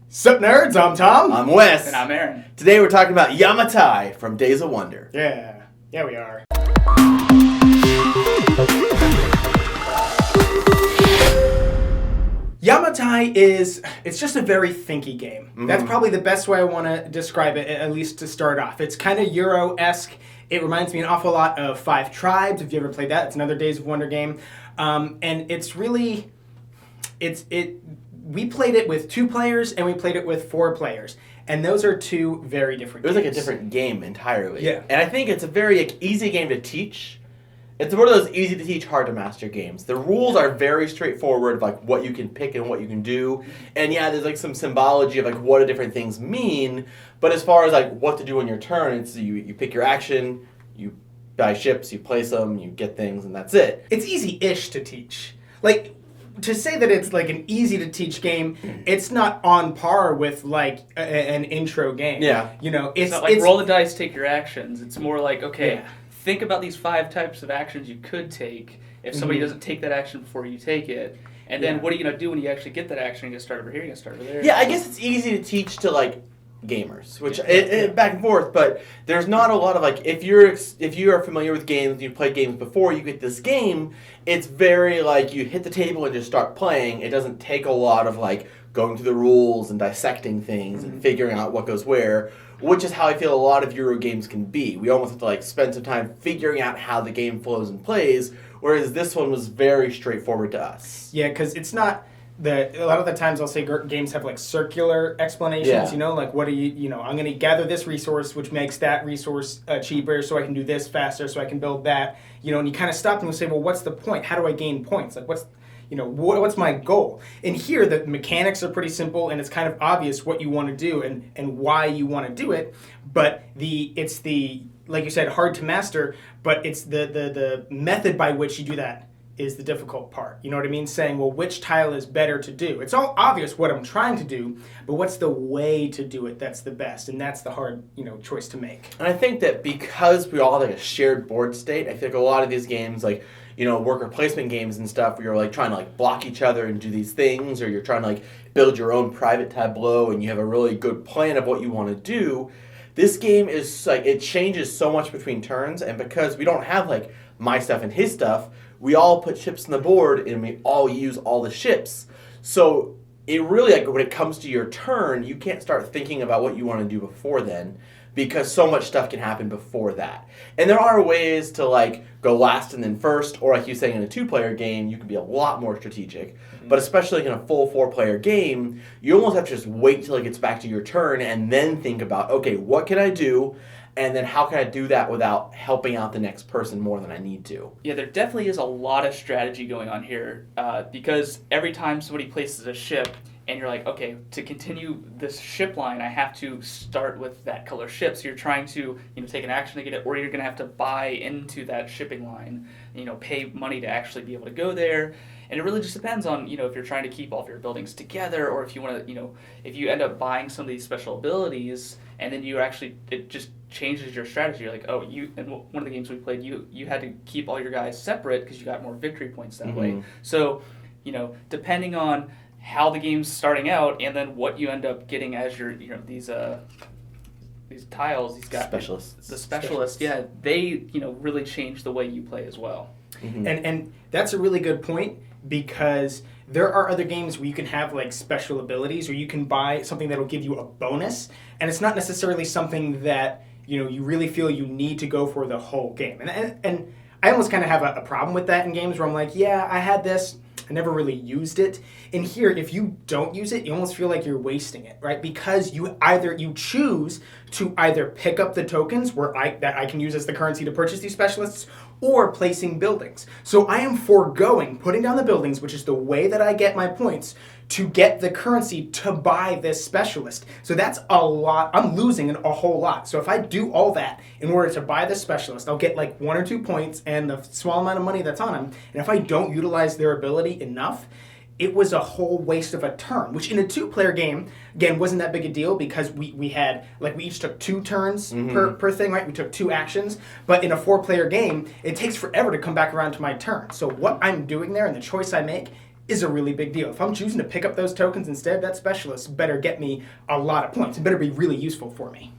Sup nerds, I'm Tom. I'm Wes. And I'm Aaron. Today we're talking about Yamatai from Days of Wonder. Yeah we are. Yamatai it's just a very thinky game. Mm-hmm. That's probably the best way I want to describe it, at least to start off. It's kind of Euro-esque. It reminds me an awful lot of Five Tribes, if you ever played that. It's another Days of Wonder game. And it's really, we played it with 2 players and we played it with 4 players. And those are 2 very different games. It was like a different game entirely. Yeah. And I think it's a very easy game to teach. It's one of those easy to teach, hard to master games. The rules are very straightforward, like what you can pick and what you can do. And yeah, there's like some symbology of like what do different things mean. But as far as like what to do on your turn, it's you pick your action, you buy ships, you place them, you get things, and that's it. It's easy-ish to teach. Like, to say that it's like an easy-to-teach game, it's not on par with like an intro game. Yeah. You know, It's not like roll the dice, take your actions. It's more like, okay, think about these 5 types of actions you could take if somebody doesn't take that action before you take it. And then what are you going to do when you actually get that action? You're going to start over here, you're going to start over there. Yeah, I guess it's easy to teach to like gamers, which back and forth, but there's not a lot of like if you are familiar with games, you've played games before, you get this game, it's very like you hit the table and just start playing. It doesn't take a lot of like going through the rules and dissecting things and figuring out what goes where, which is how I feel a lot of Euro games can be. We almost have to like spend some time figuring out how the game flows and plays, whereas this one was very straightforward to us. Yeah, because it's not a lot of the times I'll say games have like circular explanations, you know, like what do I'm going to gather this resource, which makes that resource cheaper, so I can do this faster, so I can build that, and you kind of stop and you say, well, what's the point? How do I gain points? Like what's my goal? And here the mechanics are pretty simple and it's kind of obvious what you want to do and why you want to do it, but it's like you said, hard to master, but it's the method by which you do that is the difficult part. You know what I mean? Saying, well, which tile is better to do? It's all obvious what I'm trying to do, but what's the way to do it that's the best? And that's the hard, choice to make. And I think that because we all have like a shared board state, I feel like a lot of these games, like, worker placement games and stuff, where you're like trying to like block each other and do these things, or you're trying to like build your own private tableau and you have a really good plan of what you want to do. This game is like, it changes so much between turns, and because we don't have like my stuff and his stuff, we all put ships on the board and we all use all the ships. So it really, like, when it comes to your turn, you can't start thinking about what you want to do before then, because so much stuff can happen before that. And there are ways to like go last and then first, or like you saying in a 2-player game, you can be a lot more strategic. Mm-hmm. But especially in a full 4-player game, you almost have to just wait till it gets back to your turn and then think about, okay, what can I do? And then how can I do that without helping out the next person more than I need to? Yeah, there definitely is a lot of strategy going on here because every time somebody places a ship and you're like, okay, to continue this ship line, I have to start with that color ship. So you're trying to take an action to get it, or you're going to have to buy into that shipping line, pay money to actually be able to go there. And it really just depends on, if you're trying to keep all of your buildings together, or if you want to, if you end up buying some of these special abilities and then it just changes your strategy. You're like, in one of the games we played, you had to keep all your guys separate because you got more victory points that way. So, depending on how the game's starting out and then what you end up getting as your, these tiles, these guys, the specialists, yeah, they, really change the way you play as well. Mm-hmm. And that's a really good point, because there are other games where you can have like special abilities, or you can buy something that will give you a bonus, and it's not necessarily something that you really feel you need to go for the whole game. And I almost kind of have a problem with that in games where I'm like, yeah, I had this, I never really used it. And here, if you don't use it, you almost feel like you're wasting it, right? Because you choose to either pick up the tokens that I can use as the currency to purchase these specialists, or placing buildings. So I am foregoing putting down the buildings, which is the way that I get my points, to get the currency to buy this specialist. So that's a lot. I'm losing a whole lot. So if I do all that in order to buy this specialist, I'll get like 1 or 2 points and the small amount of money that's on them. And if I don't utilize their ability enough, it was a whole waste of a turn, which in a 2-player game, again, wasn't that big a deal because we had, like, we each took 2 turns per thing, right? We took 2 actions. But in a 4-player game, it takes forever to come back around to my turn. So what I'm doing there and the choice I make is a really big deal. If I'm choosing to pick up those tokens instead, that specialist better get me a lot of points. It better be really useful for me.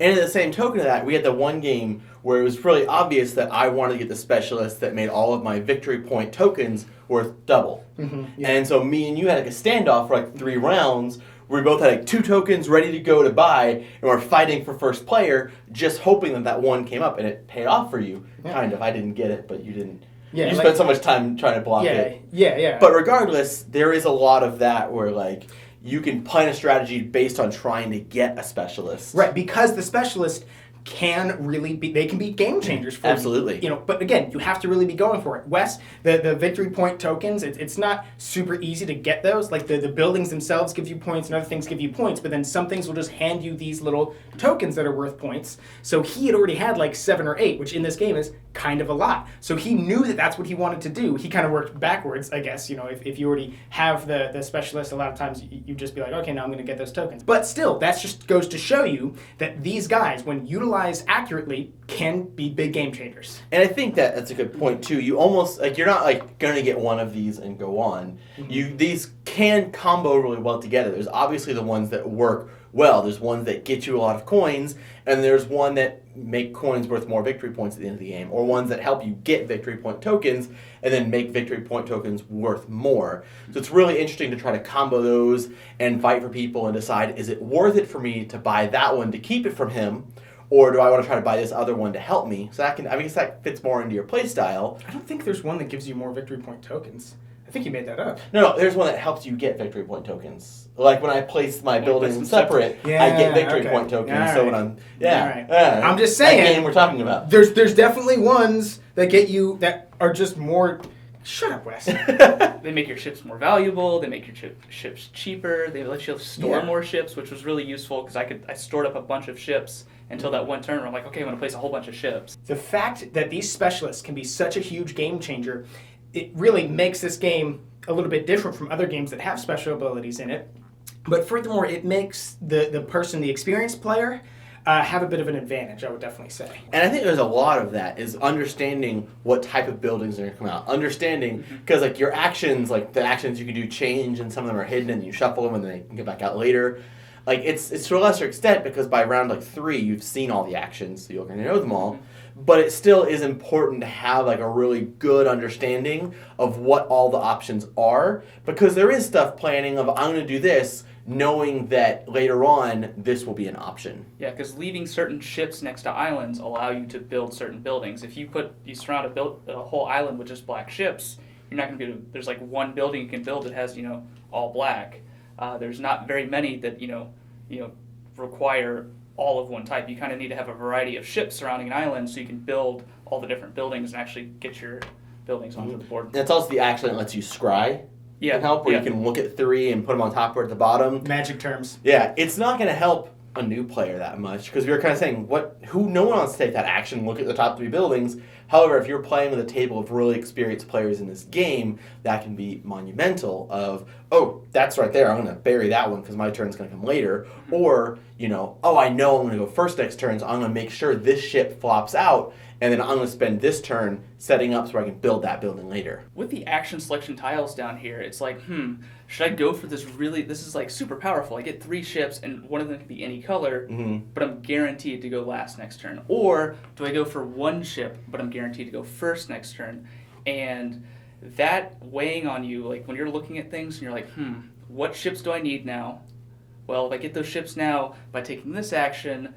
And in the same token of that, we had the one game where it was really obvious that I wanted to get the specialist that made all of my victory point tokens worth double. Yeah. And so me and you had like a standoff for like 3 rounds where we both had like 2 tokens ready to go to buy, and we're fighting for first player, just hoping that that one came up, and it paid off for you. Yeah. Kind of. I didn't get it, but you didn't. Yeah, you like- spent so much time trying to block it. Yeah. But regardless, there is a lot of that where like you can plan a strategy based on trying to get a specialist. Right, because the specialist can really be, they can be game changers for Absolutely. you. But again, you have to really be going for it. Wes, the victory point tokens, it's not super easy to get those. Like the buildings themselves give you points and other things give you points, but then some things will just hand you these little tokens that are worth points. So he had already had like 7 or 8, which in this game is kind of a lot. So he knew that that's what he wanted to do. He kind of worked backwards, I guess. If you already have the specialist, a lot of times you just be like, okay, now I'm going to get those tokens. But still, that just goes to show you that these guys, when utilized accurately, can be big game changers. And I think that that's a good point too. You almost like you're not like going to get one of these and go on. These can combo really well together. There's obviously the ones that work well. There's ones that get you a lot of coins, and there's one that make coins worth more victory points at the end of the game, or ones that help you get victory point tokens and then make victory point tokens worth more. So it's really interesting to try to combo those and fight for people and decide, is it worth it for me to buy that one to keep it from him, or do I want to try to buy this other one to help me? So that I guess that fits more into your play style. I don't think there's one that gives you more victory point tokens. I think you made that up. No, there's one that helps you get victory point tokens. Like when I place my buildings them separate, Yeah, I get victory okay. point tokens. All So right. when I'm All right. yeah. I'm just That saying, game we're talking about. There's definitely ones that get you that are just more. Shut up, Wes. They make your ships more valuable. They make your ships cheaper. They let you store Yeah. more ships, which was really useful because I stored up a bunch of ships until that one turn where I'm like, okay, I'm going to place a whole bunch of ships. The fact that these specialists can be such a huge game changer, it really makes this game a little bit different from other games that have special abilities in it. But furthermore, it makes the person, the experienced player, have a bit of an advantage, I would definitely say. And I think there's a lot of that is understanding what type of buildings are going to come out. Understanding, because like your actions, like the actions you can do change, and some of them are hidden and you shuffle them and they can get back out later. Like it's to a lesser extent because by round like 3 you've seen all the actions, so you're going to know them all. But it still is important to have like a really good understanding of what all the options are, because there is stuff planning of I'm going to do this, knowing that later on this will be an option. Yeah, because leaving certain ships next to islands allow you to build certain buildings. If you surround a whole island with just black ships, you're not going to be able to, there's like one building you can build that has, all black. There's not very many that, require all of one type. You kind of need to have a variety of ships surrounding an island so you can build all the different buildings and actually get your buildings onto the board. That's also the action that lets you scry. Yeah, Can help, where yeah. you can look at 3 and put them on top or at the bottom. Magic terms. Yeah, it's not going to help a new player that much, because we were kind of saying no one wants to take that action and look at the top 3 buildings. However, if you're playing with a table of really experienced players in this game, that can be monumental of, oh, that's right there, I'm going to bury that one because my turn's going to come later. Or, oh, I know I'm going to go first next turn, so I'm going to make sure this ship flops out, and then I'm going to spend this turn setting up so I can build that building later. With the action selection tiles down here, it's like, should I go for this is like super powerful. I get 3 ships and one of them can be any color, but I'm guaranteed to go last next turn. Or do I go for 1 ship, but I'm guaranteed to go first next turn? And that weighing on you, like when you're looking at things and you're like, what ships do I need now? Well, if I get those ships now by taking this action,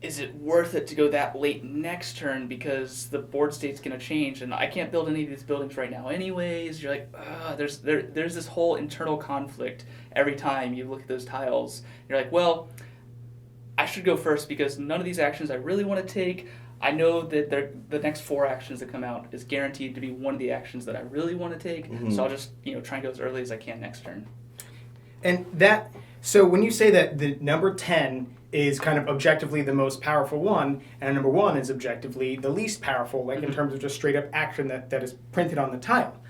is it worth it to go that late next turn because the board state's going to change and I can't build any of these buildings right now anyways? You're like, there's this whole internal conflict every time you look at those tiles. You're like, well, I should go first because none of these actions I really want to take. I know that the next 4 actions that come out is guaranteed to be one of the actions that I really want to take, so I'll just try and go as early as I can next turn. And so when you say that the number 10 is kind of objectively the most powerful one, and number 1 is objectively the least powerful, like in terms of just straight up action that is printed on the tile.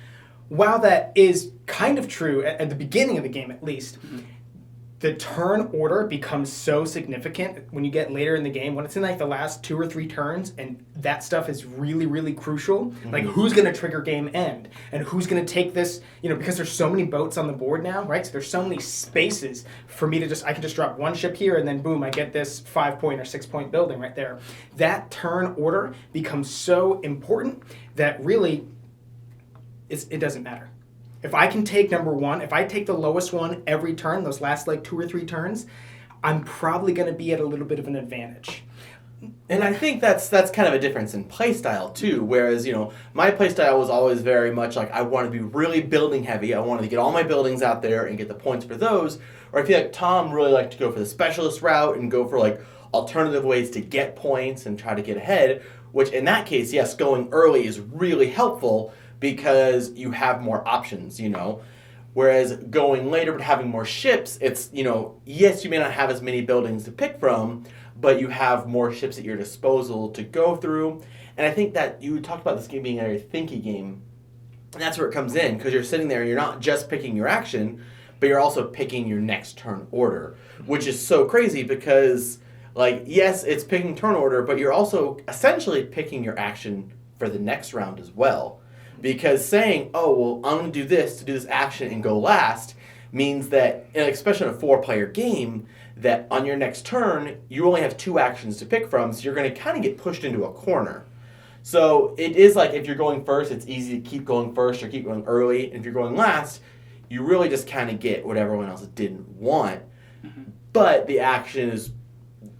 While that is kind of true at the beginning of the game at least, the turn order becomes so significant when you get later in the game, when it's in like the last 2 or 3 turns, and that stuff is really, really crucial. Mm-hmm. Like who's going to trigger game end, and who's going to take this, because there's so many boats on the board now, right? So there's so many spaces for me to I can just drop one ship here, and then boom, I get this 5-point or 6-point building right there. That turn order becomes so important that really it doesn't matter. If I can take number 1, if I take the lowest one every turn, those last like 2 or 3 turns, I'm probably going to be at a little bit of an advantage. And I think that's kind of a difference in playstyle too. Whereas, my playstyle was always very much like I wanted to be really building heavy. I wanted to get all my buildings out there and get the points for those. Or I feel like Tom really liked to go for the specialist route and go for like alternative ways to get points and try to get ahead. Which in that case, yes, going early is really helpful, because you have more options, Whereas going later but having more ships, it's, yes, you may not have as many buildings to pick from, but you have more ships at your disposal to go through. And I think that you talked about this game being a very thinky game. And that's where it comes in, because you're sitting there and you're not just picking your action, but you're also picking your next turn order, which is so crazy because, yes, it's picking turn order, but you're also essentially picking your action for the next round as well. Because saying, oh, well, I'm going to do this action and go last, means that, especially in a 4-player game, that on your next turn, you only have 2 actions to pick from, so you're going to kind of get pushed into a corner. So it is like if you're going first, it's easy to keep going first or keep going early. And if you're going last, you really just kind of get what everyone else didn't want. But the action is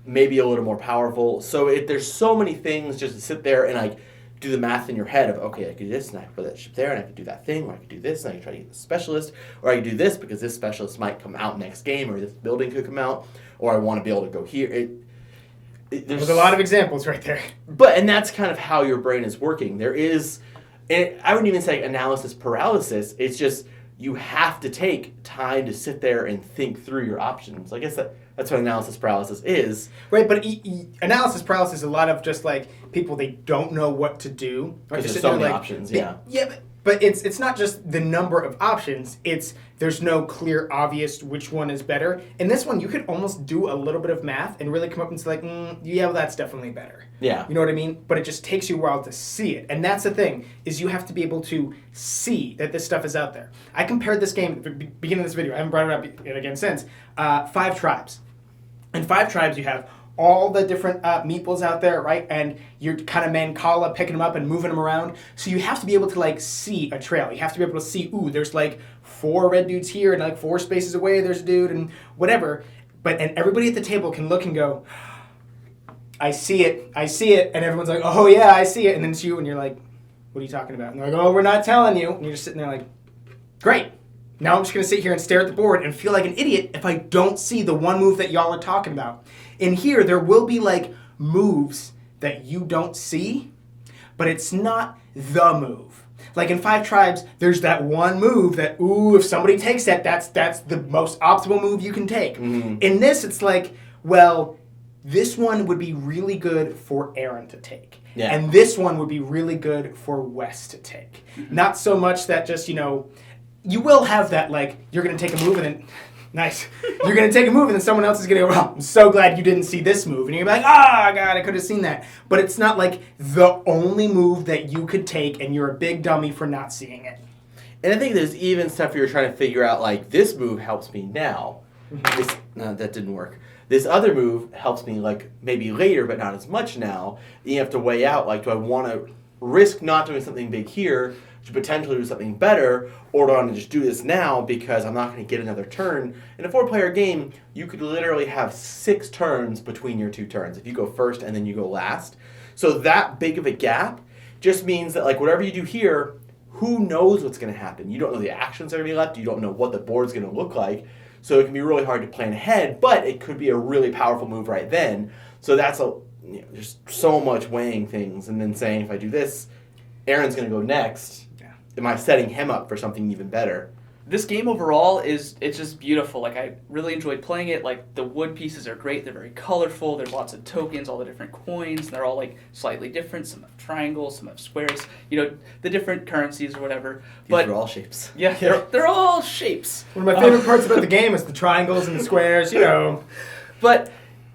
maybe a little more powerful. So there's so many things just to sit there and do the math in your head of, okay, I could do this, and I could put that ship there, and I could do that thing, or I could do this, and I could try to get the specialist, or I could do this because this specialist might come out next game, or this building could come out, or I want to be able to go here. There's a lot of examples right there. And that's kind of how your brain is working. There is, and I wouldn't even say analysis paralysis, it's just you have to take time to sit there and think through your options. I guess that's what analysis paralysis is. Right, but analysis paralysis is a lot of just like people, they don't know what to do. Because there's so many options, yeah. Yeah, but it's not just the number of options. It's there's no clear, obvious which one is better. In this one, you could almost do a little bit of math and really come up and say yeah, well, that's definitely better. Yeah. You know what I mean? But it just takes you a while to see it. And that's the thing, is you have to be able to see that this stuff is out there. I compared this game at the beginning of this video. I haven't brought it up again since. 5 tribes. In 5 tribes, you have all the different meeples out there, right? And you're kind of Mancala picking them up and moving them around. So you have to be able to see a trail. You have to be able to see, ooh, there's 4 red dudes here, and 4 spaces away there's a dude, and whatever. And everybody at the table can look and go, I see it, and everyone's like, oh yeah, I see it, and then it's you, and you're like, what are you talking about? And they're like, oh, we're not telling you, and you're just sitting there like, great. Now I'm just going to sit here and stare at the board and feel like an idiot if I don't see the one move that y'all are talking about. In here, there will be moves that you don't see, but it's not the move. In 5 tribes, there's that one move that, ooh, if somebody takes that's the most optimal move you can take. Mm-hmm. In this, it's well, this one would be really good for Aaron to take. Yeah. And this one would be really good for Wes to take. Mm-hmm. Not so much that just, you will have that, you're going to take a move and then, nice. You're going to take a move and then someone else is going to go, oh, I'm so glad you didn't see this move. And you're going to be like, God, I could have seen that. But it's not the only move that you could take and you're a big dummy for not seeing it. And I think there's even stuff you're trying to figure out, this move helps me now. Mm-hmm. That didn't work. This other move helps me, maybe later, but not as much now. And you have to weigh out, do I want to risk not doing something big here to potentially do something better, or do I want to just do this now because I'm not going to get another turn? In a 4-player game, you could literally have 6 turns between your 2 turns if you go first and then you go last. So that big of a gap just means that whatever you do here, who knows what's going to happen? You don't know the actions that are going to be left. You don't know what the board's going to look like. So it can be really hard to plan ahead, but it could be a really powerful move right then. So that's there's so much weighing things and then saying, if I do this, Aaron's going to go next. Yeah. Am I setting him up for something even better? This game overall it's just beautiful. Like I really enjoyed playing it. Like the wood pieces are great. They're very colorful. There's lots of tokens, all the different coins. And they're all like slightly different. Some have triangles, some have squares. You know, the different currencies or whatever. These are all shapes. Yeah, they're all shapes. One of my favorite parts about the game is the triangles and the squares. You know, but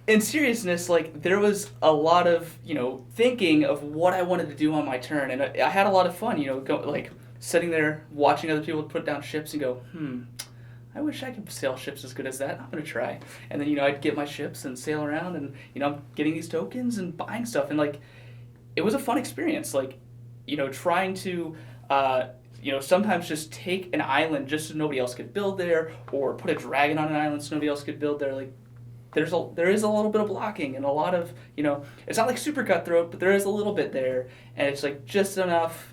in seriousness, like there was a lot of thinking of what I wanted to do on my turn, and I had a lot of fun. Sitting there watching other people put down ships and go, I wish I could sail ships as good as that. I'm going to try. And then, I'd get my ships and sail around and, I'm getting these tokens and buying stuff. And, it was a fun experience. Trying to, sometimes just take an island just so nobody else could build there, or put a dragon on an island so nobody else could build there. There is a little bit of blocking and a lot of, it's not like super cutthroat, but there is a little bit there. And it's, just enough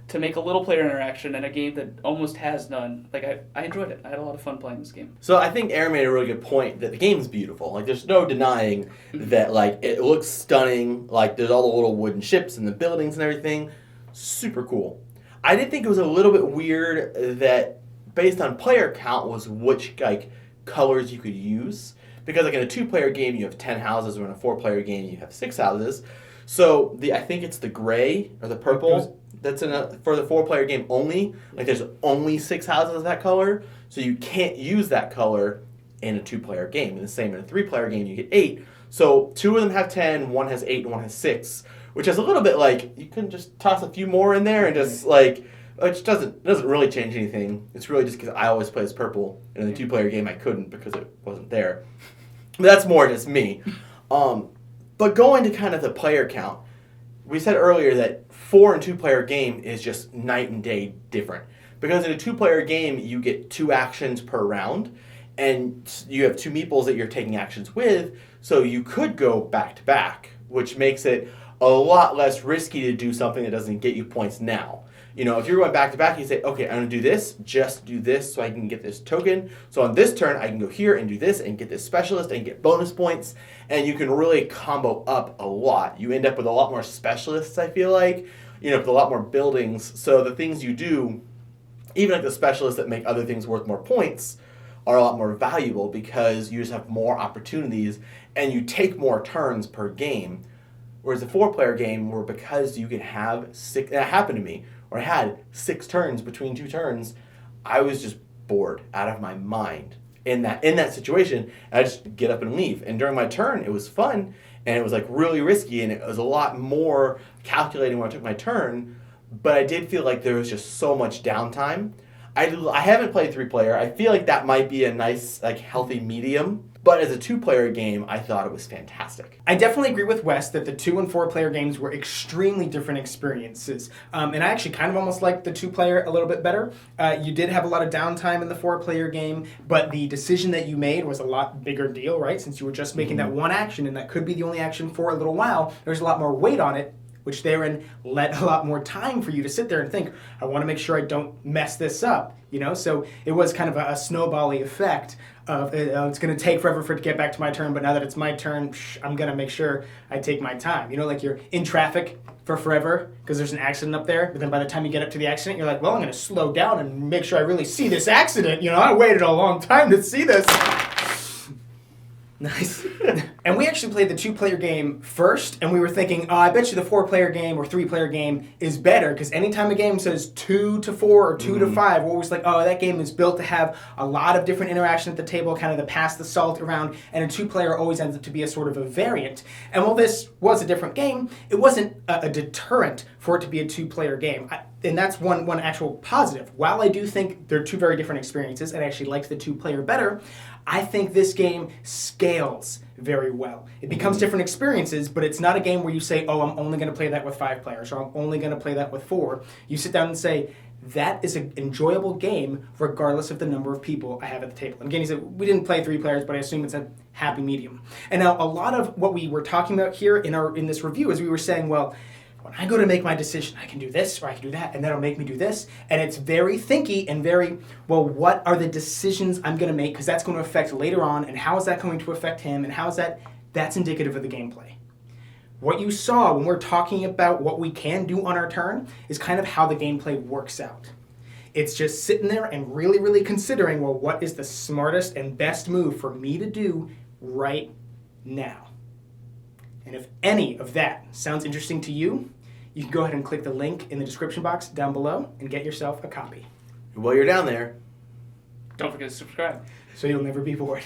to make a little player interaction in a game that almost has none. I enjoyed it. I had a lot of fun playing this game. So I think Aaron made a really good point that the game's beautiful. There's no denying that, it looks stunning. There's all the little wooden ships and the buildings and everything. Super cool. I did think it was a little bit weird that based on player count was which, colors you could use. Because, in a 2-player game, you have 10 houses, or in a 4-player game, you have 6 houses. So I think it's the gray or the purple that's for the 4-player game only. There's only 6 houses of that color, so you can't use that color in a 2-player game. And the same in a 3-player game, you get 8. So 2 of them have 10, 1 has 8, and 1 has 6, which is a little bit you couldn't just toss a few more in there and just it doesn't really change anything. It's really just because I always play as purple, and in the 2-player game I couldn't because it wasn't there. But that's more just me. But going to kind of the player count, we said earlier that 4 and 2-player game is just night and day different. Because in a 2-player game, you get 2 actions per round, and you have 2 meeples that you're taking actions with, so you could go back to back, which makes it a lot less risky to do something that doesn't get you points now. If you're going back to back, you say, okay, I'm going to do this, just do this so I can get this token. So on this turn, I can go here and do this and get this specialist and get bonus points. And you can really combo up a lot. You end up with a lot more specialists, I feel like, with a lot more buildings. So the things you do, even the specialists that make other things worth more points, are a lot more valuable because you just have more opportunities and you take more turns per game. Whereas a 4-player game, where because you can have 6, that happened to me, where I had 6 turns between 2 turns, I was just bored out of my mind in that situation. I just get up and leave. And during my turn, it was fun, and it was really really and it was a lot more calculating when I took my turn. But I did feel like there was just so much downtime. I haven't played 3-player. I feel like that might be a nice healthy medium. But as a 2-player game, I thought it was fantastic. I definitely agree with Wes that the 2 and 4-player games were extremely different experiences. And I actually kind of almost liked the 2-player a little bit better. You did have a lot of downtime in the 4-player game, but the decision that you made was a lot bigger deal, right? Since you were just making that one action, and that could be the only action for a little while, there's a lot more weight on it, which therein led a lot more time for you to sit there and think, I want to make sure I don't mess this up, So it was kind of a snowbally effect of it's going to take forever for it to get back to my turn, but now that it's my turn, I'm going to make sure I take my time. You're in traffic for forever because there's an accident up there, but then by the time you get up to the accident, you're like, well, I'm going to slow down and make sure I really see this accident. I waited a long time to see this. Nice. And we actually played the 2-player game first, and we were thinking, I bet you the 4-player game or 3-player game is better, because anytime a game says 2 to 4 or 2 to 5, we're always like, that game is built to have a lot of different interaction at the table, kind of the pass the salt around, and a 2-player always ends up to be a sort of a variant. And while this was a different game, it wasn't a deterrent for it to be a 2-player game. And that's one actual positive. While I do think they're 2 very different experiences, and I actually liked the 2-player better, I think this game scales very well. It becomes different experiences, but it's not a game where you say, I'm only going to play that with 5 players, or I'm only going to play that with 4. You sit down and say, that is an enjoyable game regardless of the number of people I have at the table. And again, he said, we didn't play 3 players, but I assume it's a happy medium. And now a lot of what we were talking about here in this review is we were saying, well, when I go to make my decision, I can do this or I can do that, and that'll make me do this. And it's very thinky and very, what are the decisions I'm going to make? Because that's going to affect later on, and how is that going to affect him, and how is that's indicative of the gameplay. What you saw when we're talking about what we can do on our turn is kind of how the gameplay works out. It's just sitting there and really, really considering, well, what is the smartest and best move for me to do right now? And if any of that sounds interesting to you, you can go ahead and click the link in the description box down below and get yourself a copy. And while you're down there, Don't forget to subscribe. So you'll never be bored.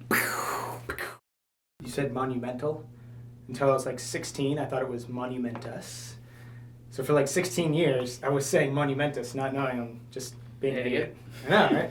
You said monumental. Until I was like 16, I thought it was monumentus. So for like 16 years, I was saying monumentus, not knowing I'm just being an idiot. I know, right?